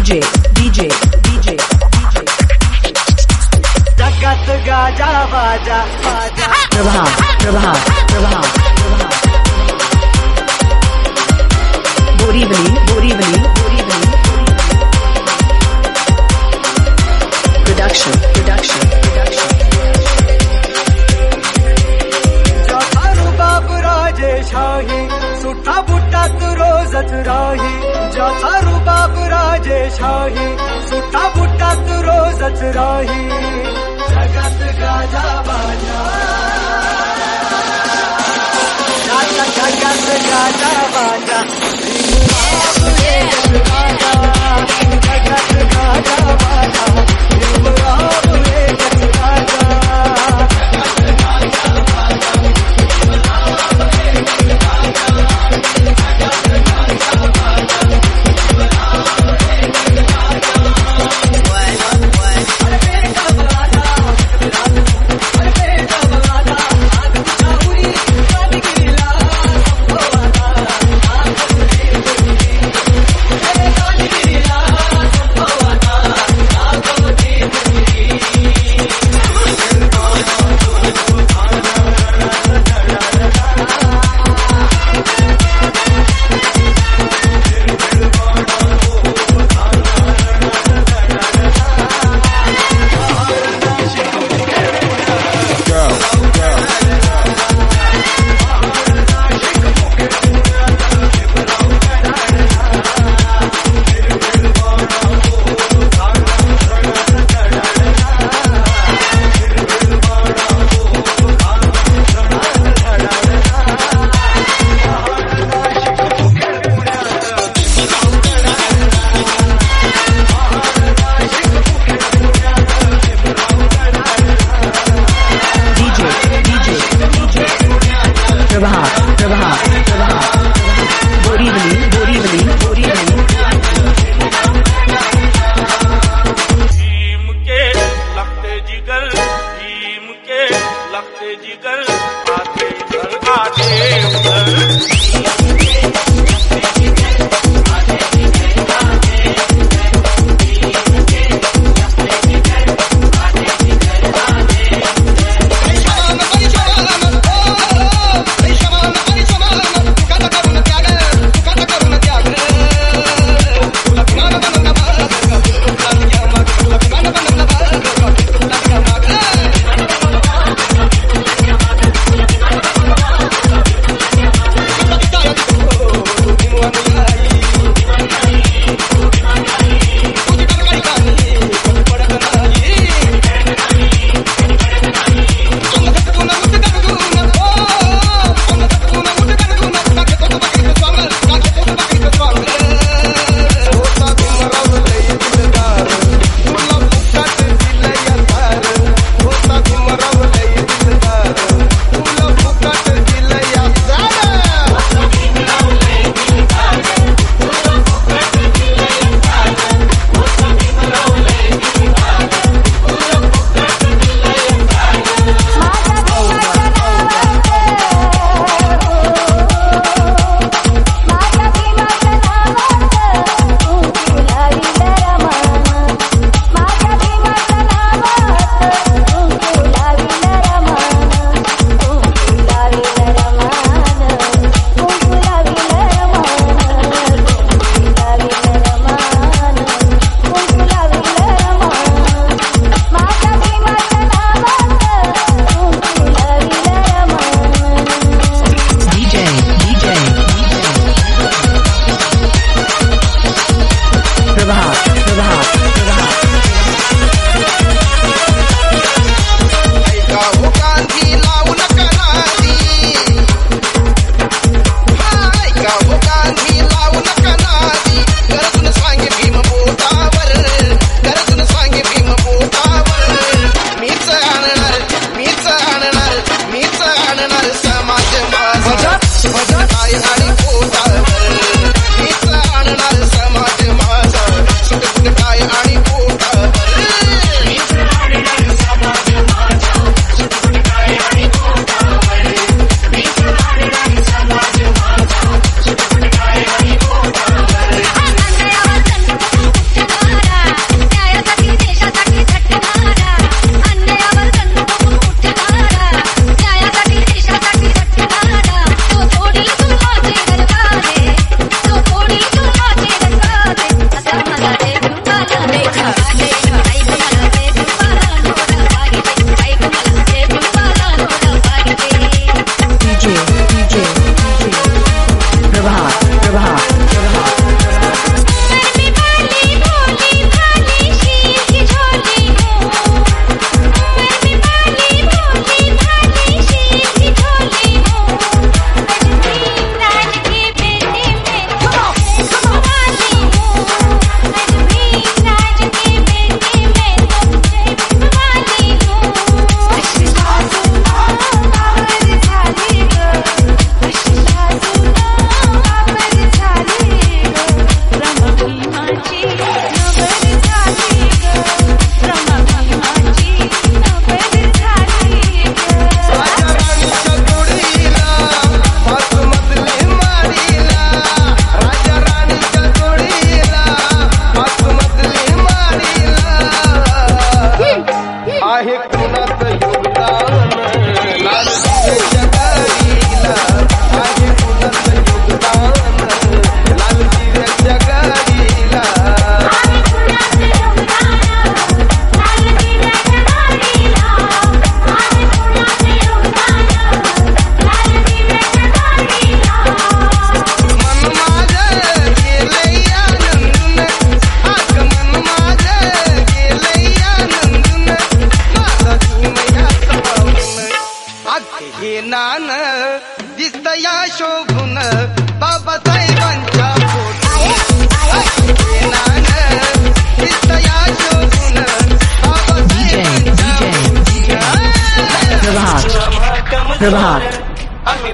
DJ जगत गाजा बाजा बाजा प्रभा बोरीवली production जातारू बाप राजेशाही सुट्टा बुट्टा तू रोजच राही जातारू बाप राजेशाही सुट्टा बुट्टा तू रोजच राही जगत गाजा बाजा जगत गाजा बाजा जगत गाजा बाजा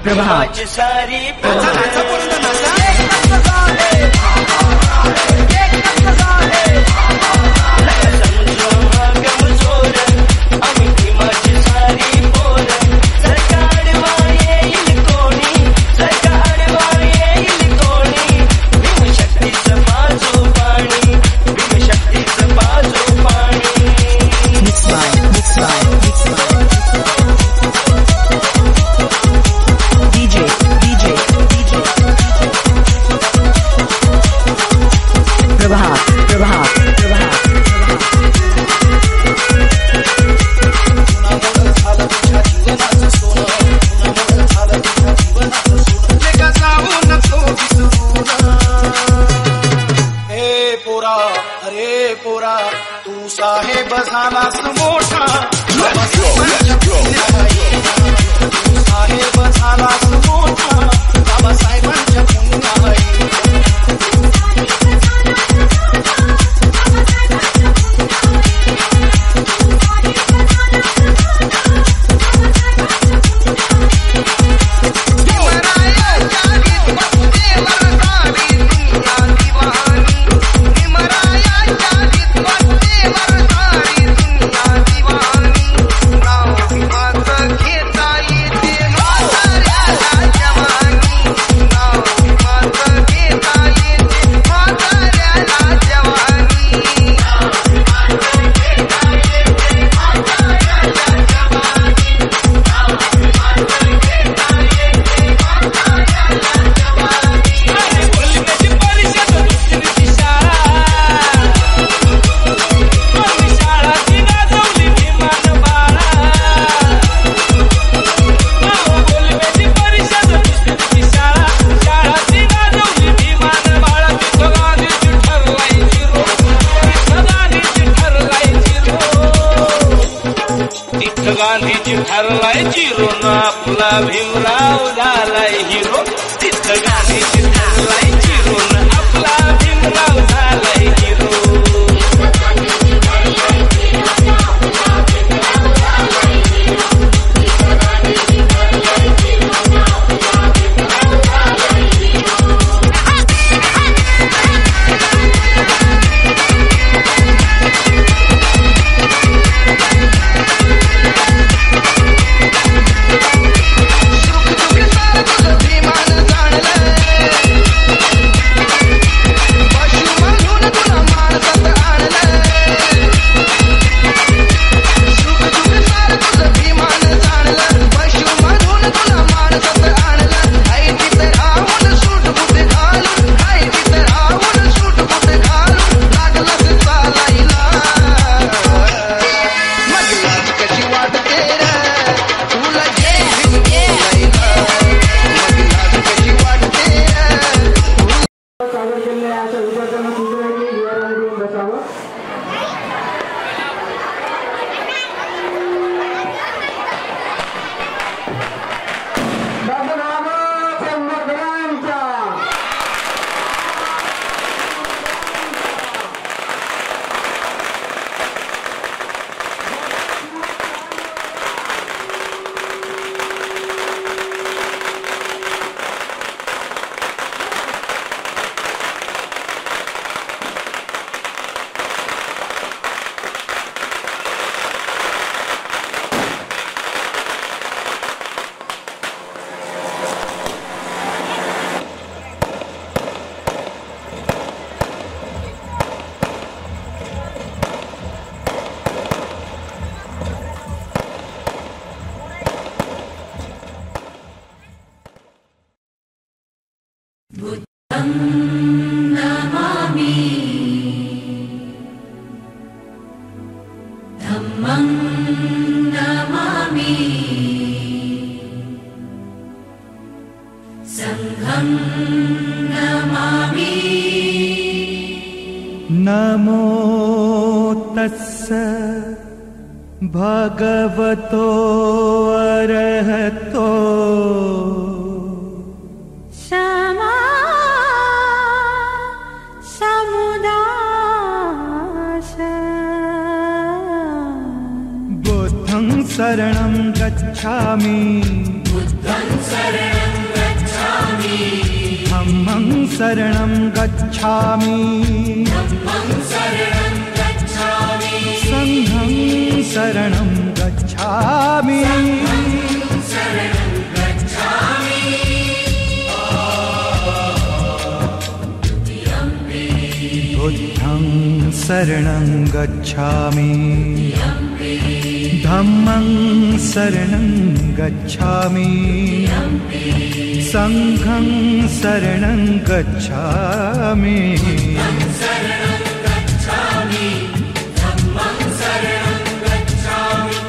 प्रभात सारी गांधीजी ठरलाय चिरून आपला भीमराव झालाय हिरो तिथं गांधीजी ठरलाय चिरून आपला भीमराव झालाय हिरो नमो तस्स भगवतो अरहतो समा समुदास बुद्धं शरणं गच्छामि धम्मं शरणं गच्छामि संघं शरणं गच्छामि बुद्धं शरणं गच्छामि धम्मं शरणं गच्छामि संघं शरणं गच्छामि बुद्धं शरणं गच्छामि धम्मं शरणं गच्छामि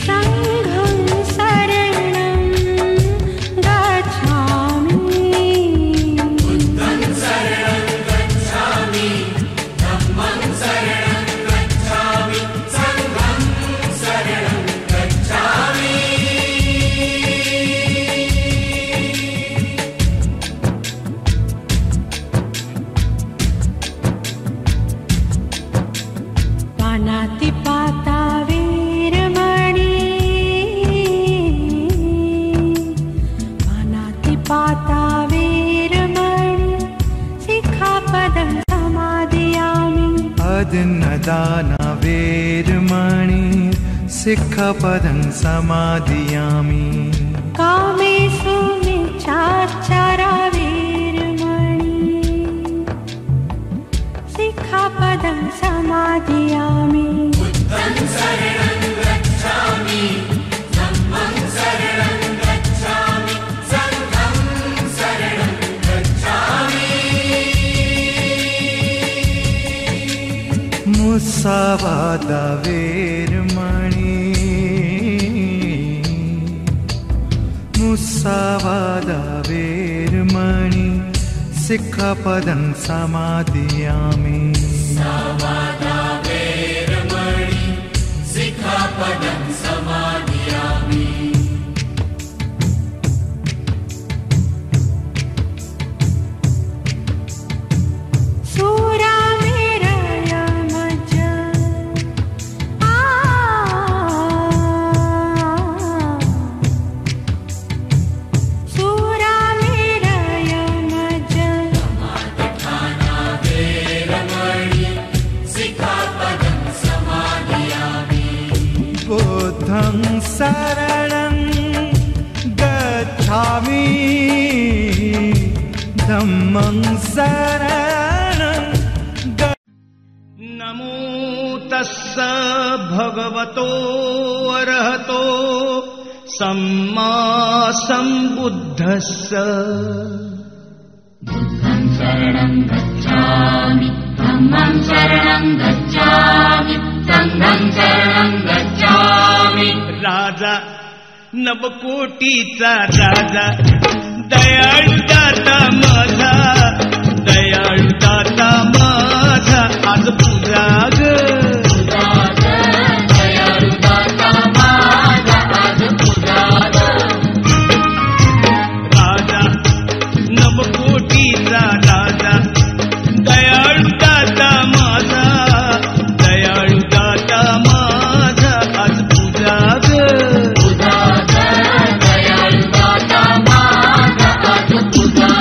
संघं शरणं गच्छामि पानातिपाता वीरमणि पानातिपाता वीरमणि सिक्खापदं समादयामि अदन्नदाना वेरमणि सिक्खापदं समादयामि कामेषु मिच्छाचारा वीरमणि सिक्खापदं समादयामि मुसावादा वेरमणि मुसावादा वेरमणि सिक्खापदं समादयामि सुरामेरयमज सुरामेरयमज बुद्धं शरणं गच्छामि धम्मं शरणं नमो तस्स भगवतो अरहतो सम्मा सम्बुद्धस्स बुद्धं शरणं गच्छामि धम्मं शरणं गच्छामि संघं शरणं गच्छामि राजा नवकोटीचा राजा दयाळू दाता माझा दयाळू दाता माझा आज पूजा ग दयाळु दाता माझा आज पूजा राजा नवकोटीचा राजा दयाळू दाता माझा दयाळू दाता माझा आज पूजा ग दयाळु दाता माझा आज पूजा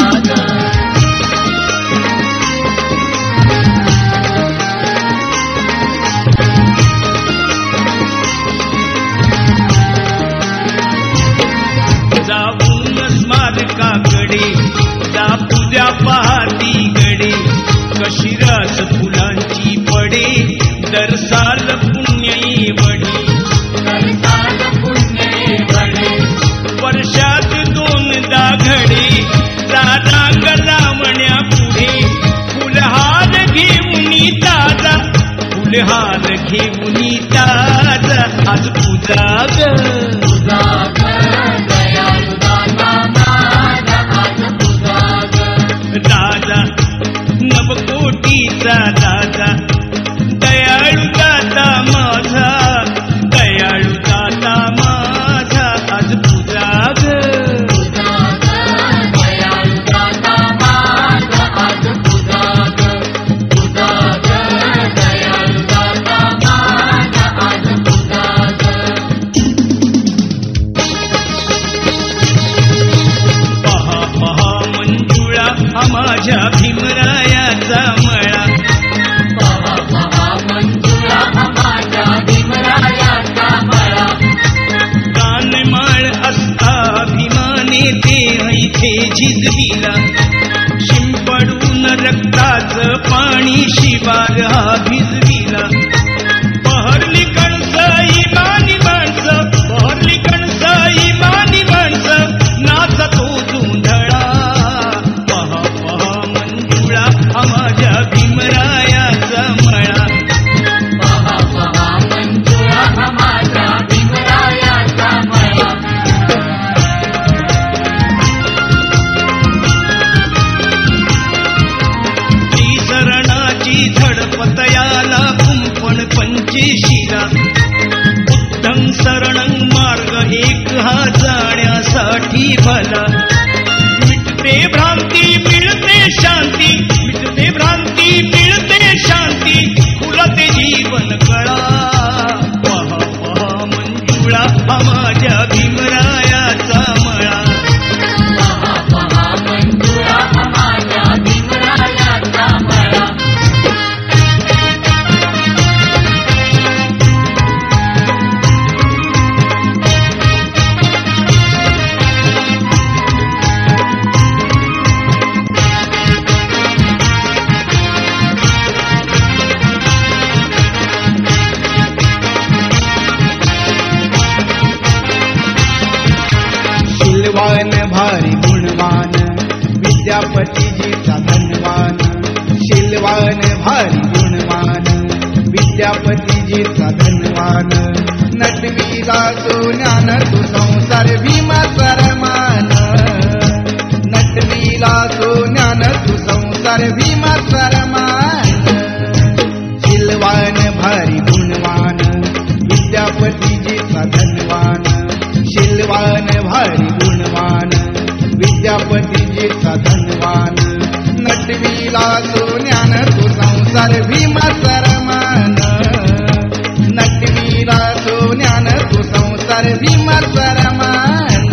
कशी रास फुलांची पडे दरसाल पुण्यई वडी दरसाल पुण्यई वडी वर्षात दोनदा घडे राग लावण्या पुढे फुलहार घेऊनी ताजा फुलहार घेऊनी ताजा आज पूजा ग पूजा दयाळु दाता माझा आज पूजा राजा नवकोटीचा राजा दयाळु दाता माझा दयाळु दाता माझा आज पूजा ग दयाळु दाता माझा आज पूजा दयाळु दाता माझा आज पूजा पहा पहा मंजुळा हा माझ्या भीमरायाचा मळा पहा पहा मंजुळा माझ्या भीमरायाचा मळा कानमाळ असता अभिमाने ते ऐथे झिजविला शिंपडून रक्ताचं पाणी शिवार हा भिजविला बहरली कणस इमानी माणसं बहरली कणस इमानी माणसं नाचतो धुंधळा पहा पहा मंजुळा हा माझ्या भीमरायाचा मळा पहा पहा मंजुळा माझ्या भीमरायाचा मळा श्रीशरणाची झडपत याला कुंपण पंचेशिला बुद्धं शरणं मार्ग एक हा जाण्यासाठी भला मिटते भ्रांती मिळते शांती मिटते भ्रांती मिळते शांती फुलते जीवन कळा पहा पहा मंजुळा हा माझ्या भीमरायाचा मळा पहा पहा मंजुळा माझ्या भीमरायाचा मळा शीलवान भारी गुणवान विद्यापतीजीचा धनवान शीलवान भारी गुणवान विद्यापतीजीचा धनवान नटवीला सोन्यान तू संसार भीमा सरमान नटवीला सोन्यान तू संसार भीमा सरमान शीलवान भारी गुणवान विद्यापतीजीचा धनवान शीलवान भारी गुणवान विद्यापतीजीचा धनवान नटवीला सोन्यान तू संसार भीमा सरमान नटवीला सोन्यान तू संसार भीमा सरमान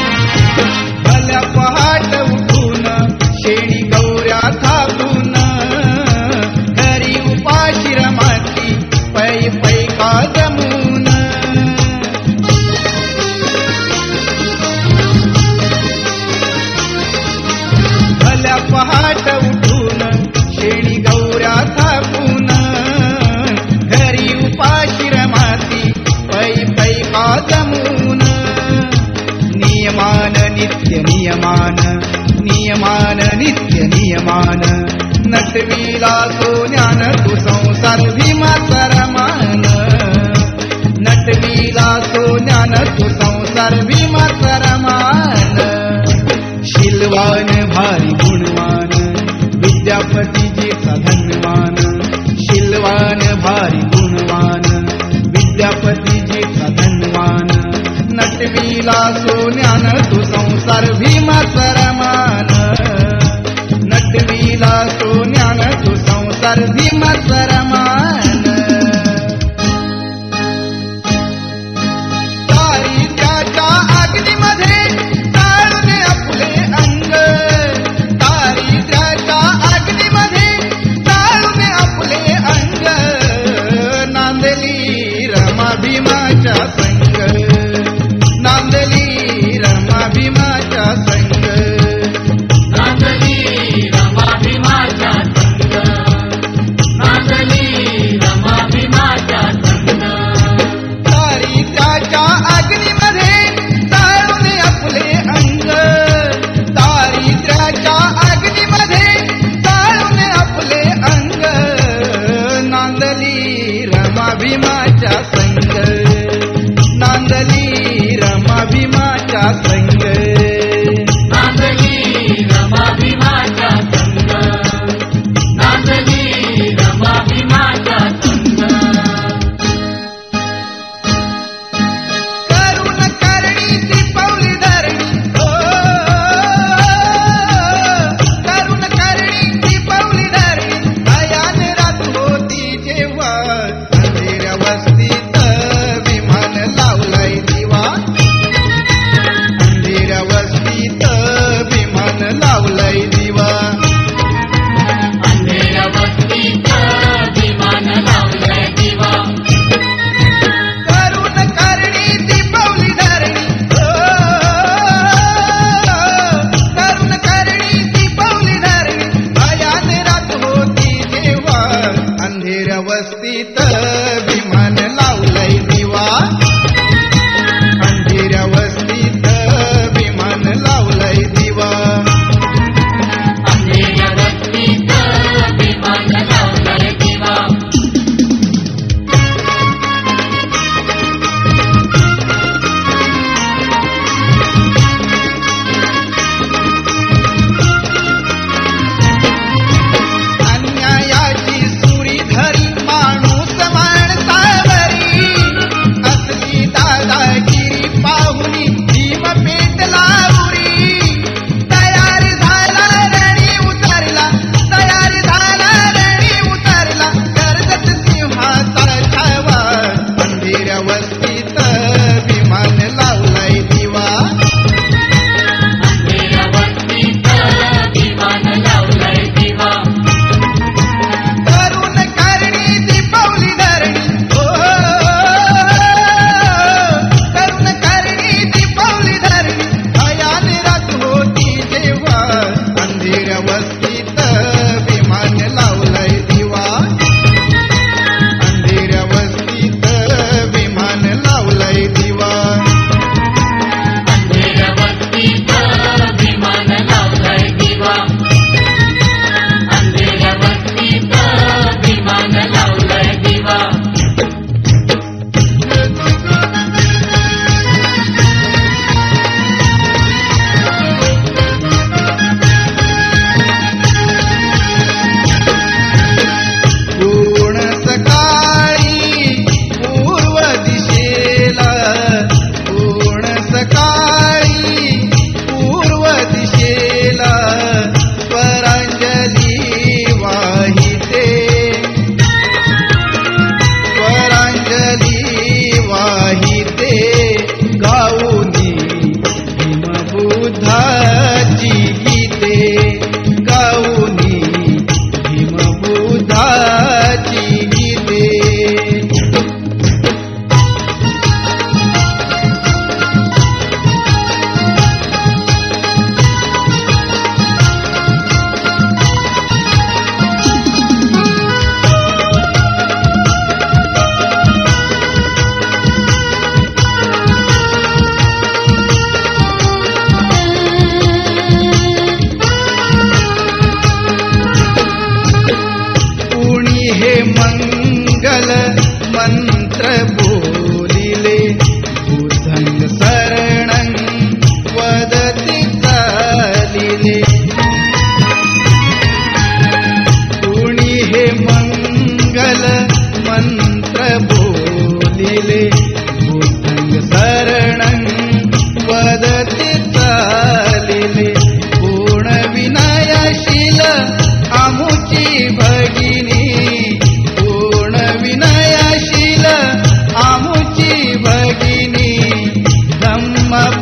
भल्या पहाट उठून शेणी गौऱ्या थापून घरी उपाशी रमाती पै पै का जमून भल्या पहाट उठून शेणी गौऱ्या थापून घरी उपाशी रमाती पै पै का जमून नियमान नित्य नियमान नियमान नित्य नियमान नटवीला सोन्यान तू संसार भीमा सरमान नटवीला सोन्यान तू संसार भीमा सरमान शीलवान भारी गुणवान विद्यापतीजीचा धनवान शीलवान भारी गुणवान विद्यापतीजीचा धनवान नटवीला सोन्यान तू संसार भीमा सरमान नटवीला सोन्यान तू संसार भीमा सरमान दारिद्र्याच्या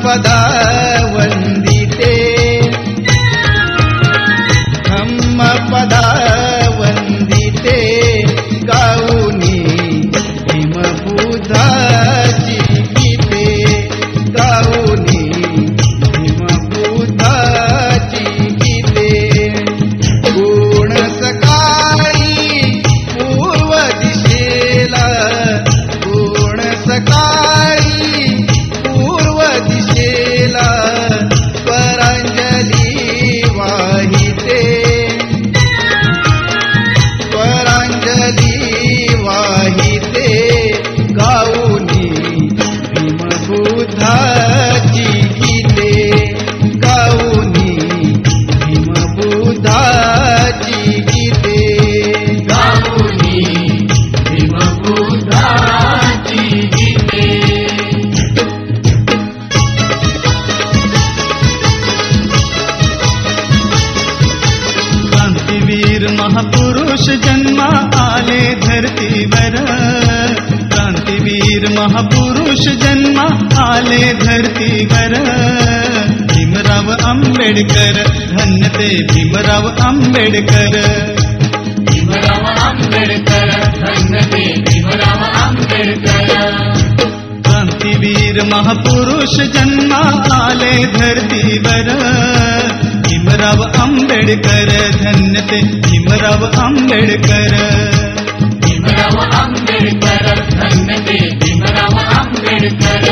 धम्मपदा वन्दिते धम्मपदा वन्दिते गाऊनी भीमबुद्धाची गीते गाऊनी भीमबुद्धाची गीते कोण सकाळी पूर्व दिशेला कोण सकाळी पूर्व दिशेला स्वरांजली वाहिते स्वरांजली वाहिते गाऊनी भीमबुद्धाची गीते गाऊनी भीमबुद्धाची गीते गाऊनी भीमबुद्धाची गीते क्रांतीवीर महापुरुष जन्मा आले धरतीवर क्रांतीवीर महापुरुष जन्मा आले धरतीवर भीमराव आंबेडकर धन्य ते भीमराव आंबेडकर भीमराव आंबेडकर धन्य ते भीमराव आंबेडकर क्रांतीवीर महापुरुष जन्मा आले धरतीवर भीमराव आंबेडकर धन्य ते भीमराव आंबेडकर भीमराव आंबेडकर धन्य ते भीमराव आंबेडकर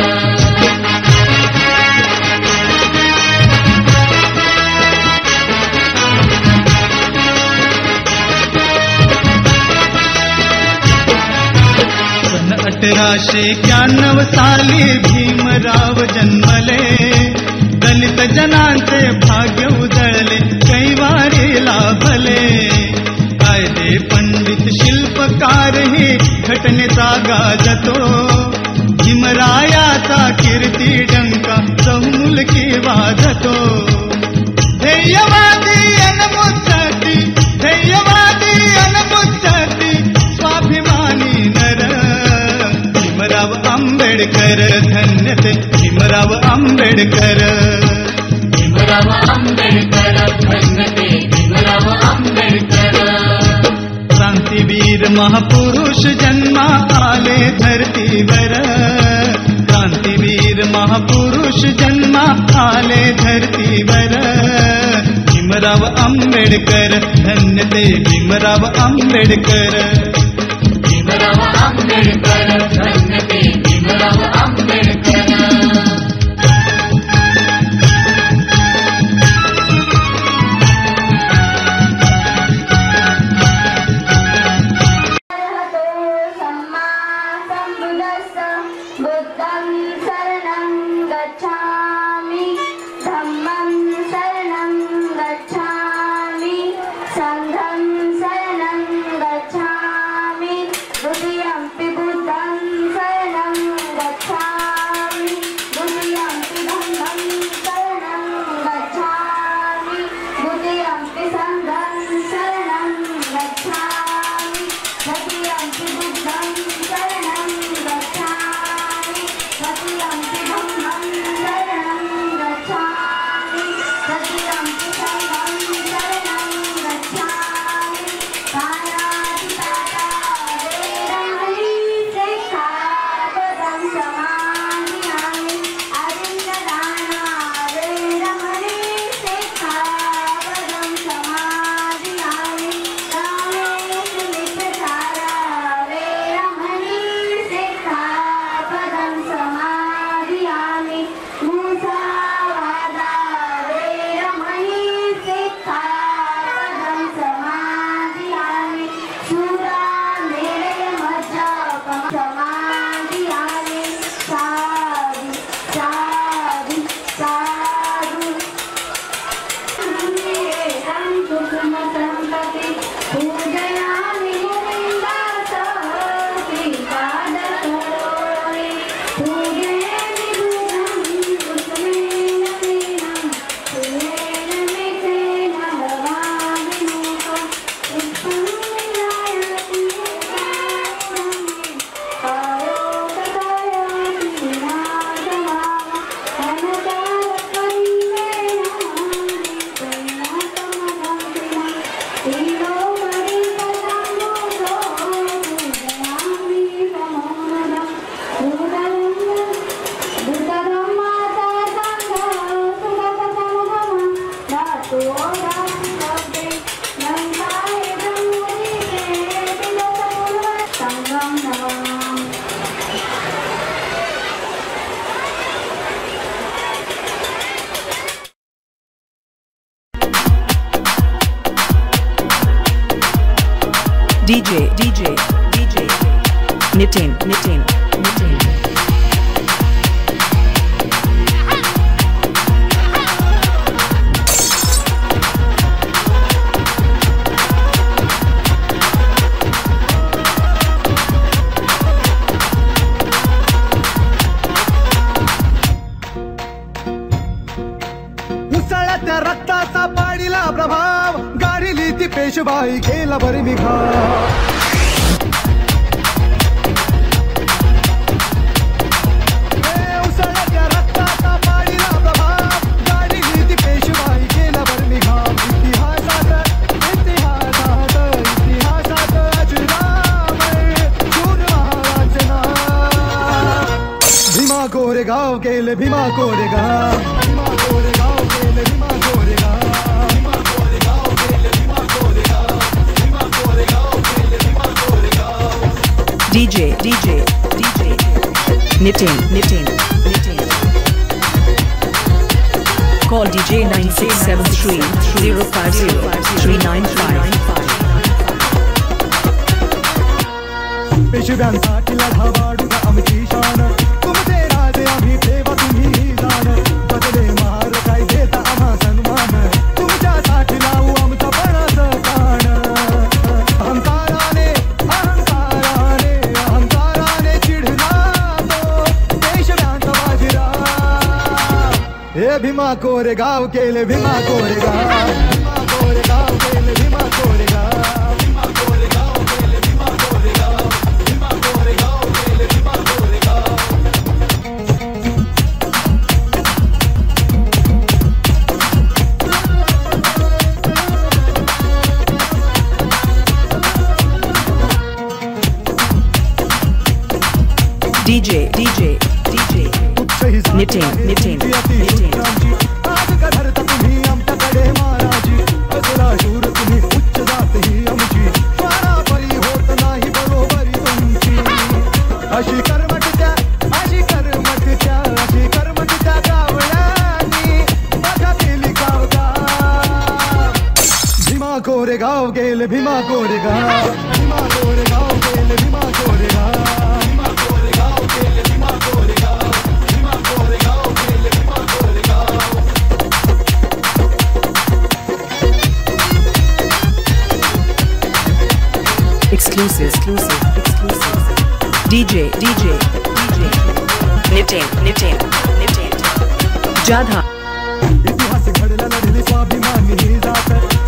सन 1891 साली भीमराव जन्मले दलित जनांचे भाग्य उजळले कैवारी लाभले कायदे पंडित शिल्पकार ही घटनेचा गाजतो भीमरायाचा कीर्ती डंका चौमुलकी वाजतो ध्येयवादी अनमुत्सती ध्येयवादी अनमुत्सती स्वाभिमानी नर भीमराव आंबेडकर धन्य ते भीमराव आंबेडकर भीमराव आंबेडकर धन्य ते भीमराव आंबेडकर क्रांतीवीर महापुरुष जन्मा आले धरतीवर क्रांतीवीर महापुरुष जन्मा आले धरतीवर भीमराव आंबेडकर धन्य ते भीमराव आंबेडकर भीमराव आंबेडकर धन्य ते भीमराव आंबेडकर सम्मा सम्बुद्धस्स बुद्धं शरणं गच्छामि धम्मं शरणं गच्छामि संघं शरणं गच्छामि द्वितीयं पि बुद्धं DJ Nitin उसळत्या रक्ताचा पाडीला प्रभाव गाडीली ती पेशवाई केला बरी निघा उसळत्या रक्ताचा पाडीला प्रभाव गाडीली ती पेशवाई केला बरी निघा इतिहासात अजरामर शूर महाराज नाव भीमा कोरेगाव गेले Bhima Koregaon DJ Nitin Call DJ 9673 050 395 पेशव्यांसाठी लढा वाढून आमची शान तुमचे राजे आम्ही ठेवा तुम्ही जाण बदले महार काय देता आम्हा सन्मान तुमच्यासाठी लावू आमचा पणाचं कान अहंकाराने चिढला तो पेशव्यांचा बाजीराव हे भीमा कोरेगाव केले भीमा कोरेगाव केले भीमा कोरेगाव DJ Nitin आज का धरता तुम्ही आमच्याकडे महाराजी असला शूर तुम्ही उच्च जात ही आमची स्वारापरी होत नाही बरोबरी तुमची अशी कर्मटच्या गावळ्यांनी बघा केली गावगा भीमा कोरेगाव गेले भीमा कोरेगाव गेले Bhima Koregaon Exclusive DJ Nitin Jadha इतिहास घडला लढली स्वाभिमानी ही जात